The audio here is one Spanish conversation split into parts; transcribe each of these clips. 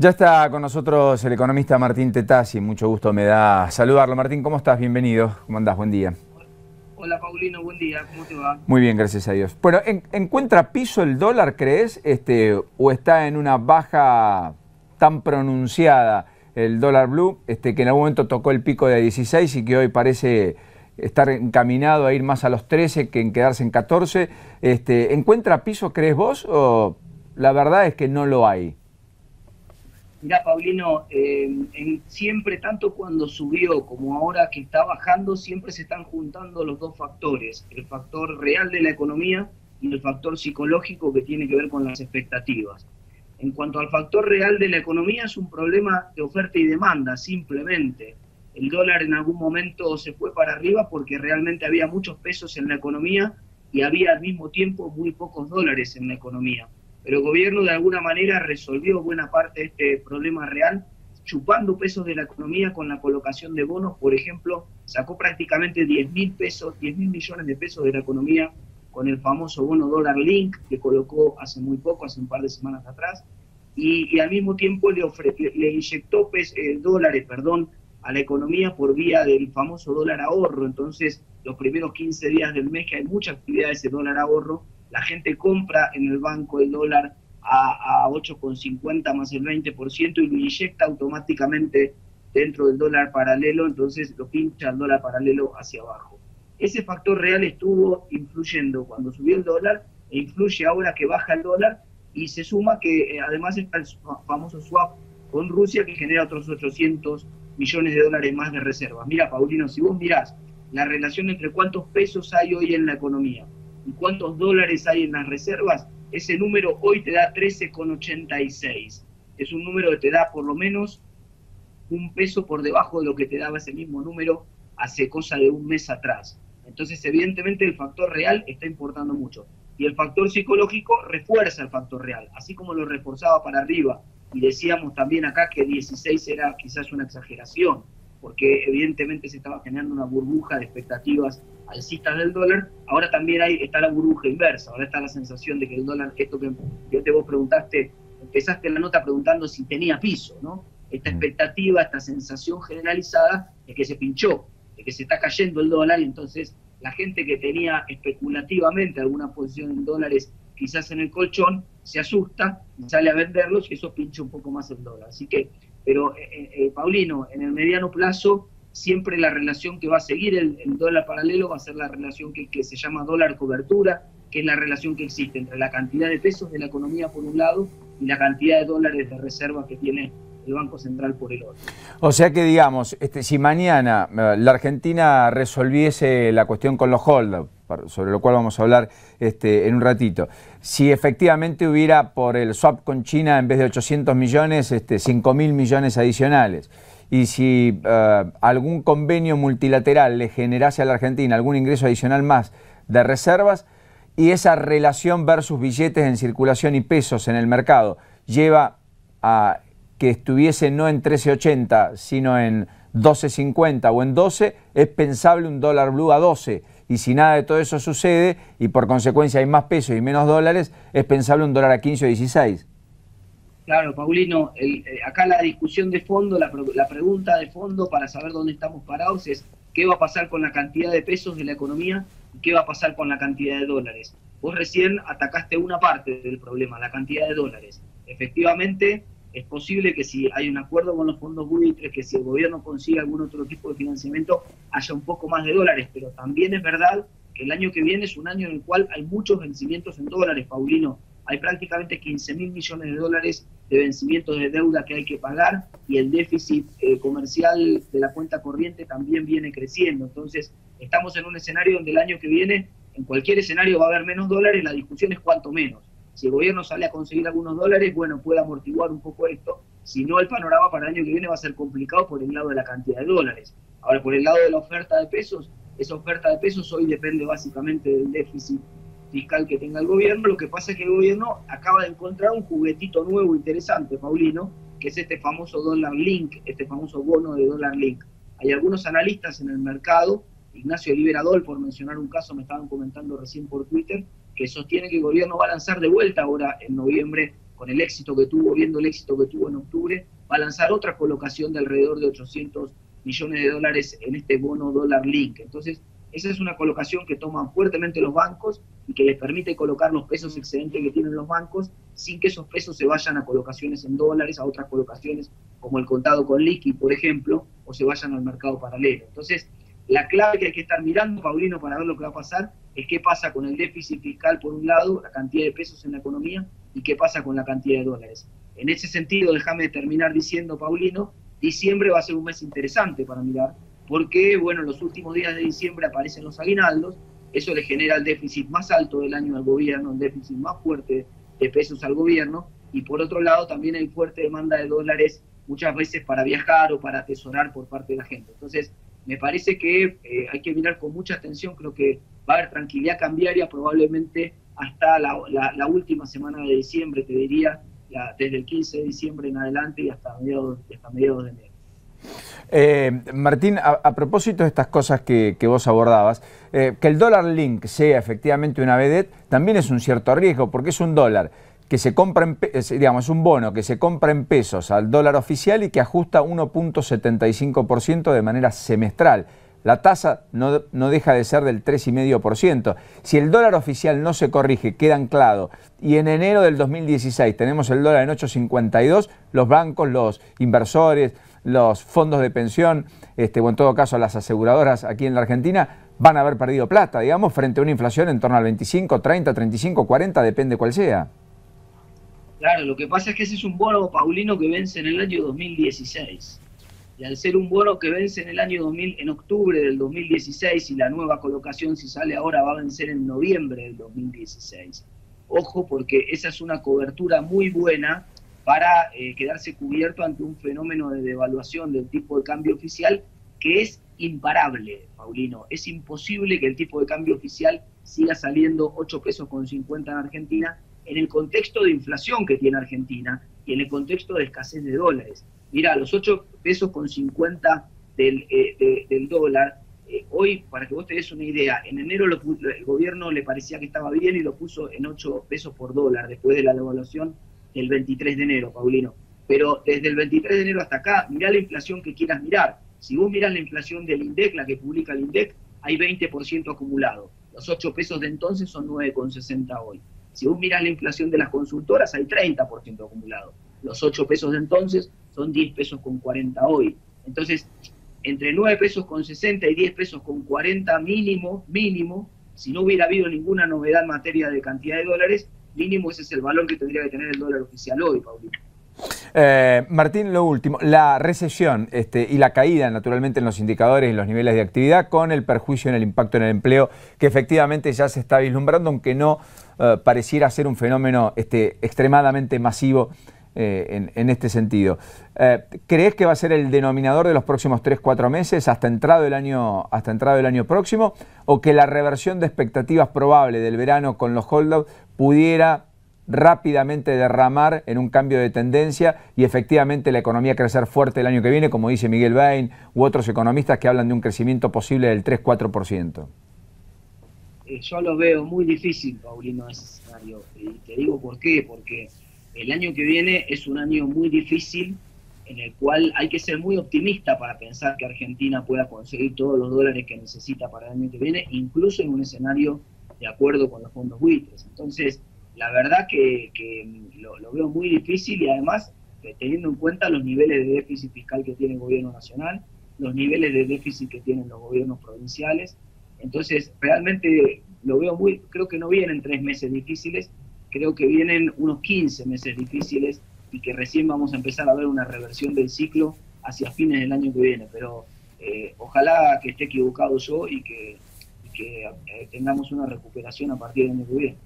Ya está con nosotros el economista Martín Tetazzi, mucho gusto me da saludarlo. Martín, ¿cómo estás? Bienvenido. ¿Cómo andás? Buen día. Hola Paulino, buen día, ¿cómo te va? Muy bien, gracias a Dios. Bueno, ¿encuentra piso el dólar, crees? ¿O está en una baja tan pronunciada el dólar blue, que en algún momento tocó el pico de 16 y que hoy parece estar encaminado a ir más a los 13 que en quedarse en 14? ¿Encuentra piso, crees vos, o la verdad es que no lo hay? Mirá Paulino, siempre, tanto cuando subió como ahora que está bajando, siempre se están juntando los dos factores, el factor real de la economía y el factor psicológico que tiene que ver con las expectativas. En cuanto al factor real de la economía, es un problema de oferta y demanda, simplemente. El dólar en algún momento se fue para arriba porque realmente había muchos pesos en la economía y había al mismo tiempo muy pocos dólares en la economía. Pero el gobierno de alguna manera resolvió buena parte de este problema real, chupando pesos de la economía con la colocación de bonos. Por ejemplo, sacó prácticamente 10.000 millones de pesos de la economía con el famoso bono dólar link que colocó hace muy poco, hace un par de semanas atrás, y al mismo tiempo le inyectó dólares a la economía por vía del famoso dólar ahorro. Entonces, los primeros 15 días del mes, que hay mucha actividad de ese dólar ahorro, la gente compra en el banco el dólar a 8,50 más el 20% y lo inyecta automáticamente dentro del dólar paralelo, entonces lo pincha el dólar paralelo hacia abajo. Ese factor real estuvo influyendo cuando subió el dólar e influye ahora que baja el dólar, y se suma que además está el famoso swap con Rusia que genera otros 800 millones de dólares más de reservas. Mira, Paulino, si vos mirás la relación entre cuántos pesos hay hoy en la economía y cuántos dólares hay en las reservas, ese número hoy te da 13,86. Es un número que te da por lo menos un peso por debajo de lo que te daba ese mismo número hace cosa de un mes atrás. Entonces, evidentemente, el factor real está importando mucho. Y el factor psicológico refuerza el factor real, así como lo reforzaba para arriba. Y decíamos también acá que 16 era quizás una exageración, porque evidentemente se estaba generando una burbuja de expectativas alcistas del dólar. Ahora también está la burbuja inversa, ahora está la sensación de que el dólar, esto que vos preguntaste, empezaste la nota preguntando si tenía piso, ¿no? Esta expectativa, esta sensación generalizada de que se pinchó, de que se está cayendo el dólar, y entonces la gente que tenía especulativamente alguna posición en dólares, quizás en el colchón, se asusta y sale a venderlos, y eso pincha un poco más el dólar. Así que, pero Paulino, en el mediano plazo, siempre la relación que va a seguir el dólar paralelo va a ser la relación que se llama dólar cobertura, que es la relación que existe entre la cantidad de pesos de la economía por un lado y la cantidad de dólares de reserva que tiene el Banco Central por el otro. O sea que, digamos, si mañana la Argentina resolviese la cuestión con los holders, sobre lo cual vamos a hablar en un ratito, si efectivamente hubiera por el swap con China, en vez de 800 millones, 5.000 millones adicionales, y si algún convenio multilateral le generase a la Argentina algún ingreso adicional más de reservas, y esa relación versus billetes en circulación y pesos en el mercado lleva a que estuviese no en 13,80, sino en 12,50 o en 12, es pensable un dólar blue a 12. Y si nada de todo eso sucede, y por consecuencia hay más pesos y menos dólares, es pensable un dólar a 15 o 16. Claro, Paulino, acá la discusión de fondo, la pregunta de fondo para saber dónde estamos parados es qué va a pasar con la cantidad de pesos de la economía y qué va a pasar con la cantidad de dólares. Vos recién atacaste una parte del problema, la cantidad de dólares. Efectivamente, es posible que si hay un acuerdo con los fondos buitres, que si el gobierno consigue algún otro tipo de financiamiento, haya un poco más de dólares, pero también es verdad que el año que viene es un año en el cual hay muchos vencimientos en dólares, Paulino. Hay prácticamente 15.000 millones de dólares de vencimientos de deuda que hay que pagar, y el déficit comercial de la cuenta corriente también viene creciendo. Entonces, estamos en un escenario donde el año que viene, en cualquier escenario va a haber menos dólares, la discusión es cuánto menos. Si el gobierno sale a conseguir algunos dólares, bueno, puede amortiguar un poco esto. Si no, el panorama para el año que viene va a ser complicado por el lado de la cantidad de dólares. Ahora, por el lado de la oferta de pesos, esa oferta de pesos hoy depende básicamente del déficit fiscal que tenga el gobierno. Lo que pasa es que el gobierno acaba de encontrar un juguetito nuevo interesante, Paulino, que es este famoso dólar link, este famoso bono de dólar link. Hay algunos analistas en el mercado, Ignacio Liberador, por mencionar un caso, me estaban comentando recién por Twitter, que sostiene que el gobierno va a lanzar de vuelta ahora en noviembre con el éxito que tuvo, viendo el éxito que tuvo en octubre, va a lanzar otra colocación de alrededor de 800 millones de dólares en este bono dólar link. Entonces, esa es una colocación que toman fuertemente los bancos y que les permite colocar los pesos excedentes que tienen los bancos sin que esos pesos se vayan a colocaciones en dólares, a otras colocaciones como el contado con liqui, por ejemplo, o se vayan al mercado paralelo. Entonces, la clave que hay que estar mirando, Paulino, para ver lo que va a pasar, es qué pasa con el déficit fiscal por un lado, la cantidad de pesos en la economía, y qué pasa con la cantidad de dólares. En ese sentido, déjame terminar diciendo, Paulino, diciembre va a ser un mes interesante para mirar, porque, bueno, en los últimos días de diciembre aparecen los aguinaldos, eso le genera el déficit más alto del año al gobierno, el déficit más fuerte de pesos al gobierno, y por otro lado también hay fuerte demanda de dólares muchas veces para viajar o para atesorar por parte de la gente. Entonces, me parece que hay que mirar con mucha atención, creo que va a haber tranquilidad cambiaria probablemente hasta la última semana de diciembre, te diría, desde el 15 de diciembre en adelante y hasta mediados de enero. Martín, a propósito de estas cosas que vos abordabas, que el dólar link sea efectivamente una vedette también es un cierto riesgo, porque es un dólar que se compra, digamos, es un bono que se compra en pesos al dólar oficial y que ajusta 1.75% de manera semestral. La tasa no deja de ser del 3,5%. Si el dólar oficial no se corrige, queda anclado, y en enero del 2016 tenemos el dólar en 8,52, los bancos, los inversores, los fondos de pensión, o en todo caso las aseguradoras aquí en la Argentina, van a haber perdido plata, digamos, frente a una inflación en torno al 25, 30, 35, 40, depende cuál sea. Claro, lo que pasa es que ese es un bono, Paulino, que vence en el año 2016. Y al ser un bono que vence en el año en octubre del 2016 y la nueva colocación, si sale ahora, va a vencer en noviembre del 2016. Ojo, porque esa es una cobertura muy buena para quedarse cubierto ante un fenómeno de devaluación del tipo de cambio oficial que es imparable, Paulino. Es imposible que el tipo de cambio oficial siga saliendo 8 pesos con 50 en Argentina en el contexto de inflación que tiene Argentina y en el contexto de escasez de dólares. Mira, los 8 pesos con 50 del dólar, hoy, para que vos te des una idea, en enero el gobierno le parecía que estaba bien y lo puso en 8 pesos por dólar después de la devaluación del 23 de enero, Paulino. Pero desde el 23 de enero hasta acá, mirá la inflación que quieras mirar. Si vos mirás la inflación del INDEC, la que publica el INDEC, hay 20% acumulado. Los 8 pesos de entonces son 9,60 hoy. Si vos mirás la inflación de las consultoras, hay 30% acumulado. Los 8 pesos de entonces son 10 pesos con 40 hoy. Entonces, entre 9 pesos con 60 y 10 pesos con 40 mínimo, si no hubiera habido ninguna novedad en materia de cantidad de dólares, mínimo ese es el valor que tendría que tener el dólar oficial hoy, Paulino. Martín, lo último, la recesión y la caída naturalmente en los indicadores y los niveles de actividad con el perjuicio en el impacto en el empleo que efectivamente ya se está vislumbrando, aunque no pareciera ser un fenómeno extremadamente masivo en este sentido. ¿Crees que va a ser el denominador de los próximos 3-4 meses hasta entrado el año próximo, o que la reversión de expectativas probable del verano con los holdouts pudiera rápidamente derramar en un cambio de tendencia y efectivamente la economía crecer fuerte el año que viene, como dice Miguel Bain u otros economistas que hablan de un crecimiento posible del 3-4%? Yo lo veo muy difícil, Paulino, ese escenario. Y te digo por qué, porque el año que viene es un año muy difícil en el cual hay que ser muy optimista para pensar que Argentina pueda conseguir todos los dólares que necesita para el año que viene, incluso en un escenario de acuerdo con los fondos buitres. Entonces, la verdad que lo veo muy difícil y además teniendo en cuenta los niveles de déficit fiscal que tiene el gobierno nacional, los niveles de déficit que tienen los gobiernos provinciales. Entonces, realmente lo veo creo que no vienen 3 meses difíciles, creo que vienen unos 15 meses difíciles y que recién vamos a empezar a ver una reversión del ciclo hacia fines del año que viene. Pero ojalá que esté equivocado yo y que tengamos una recuperación a partir del año que viene.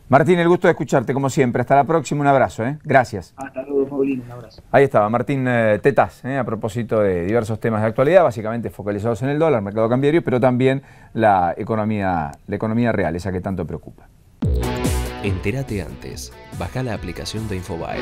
Martín, el gusto de escucharte como siempre. Hasta la próxima, un abrazo. Gracias. Hasta luego, Paulino, un abrazo. Ahí estaba Martín Tetaz, a propósito de diversos temas de actualidad, básicamente focalizados en el dólar, mercado cambiario, pero también la economía real, esa que tanto preocupa. Entérate antes. Baja la aplicación de Infobae.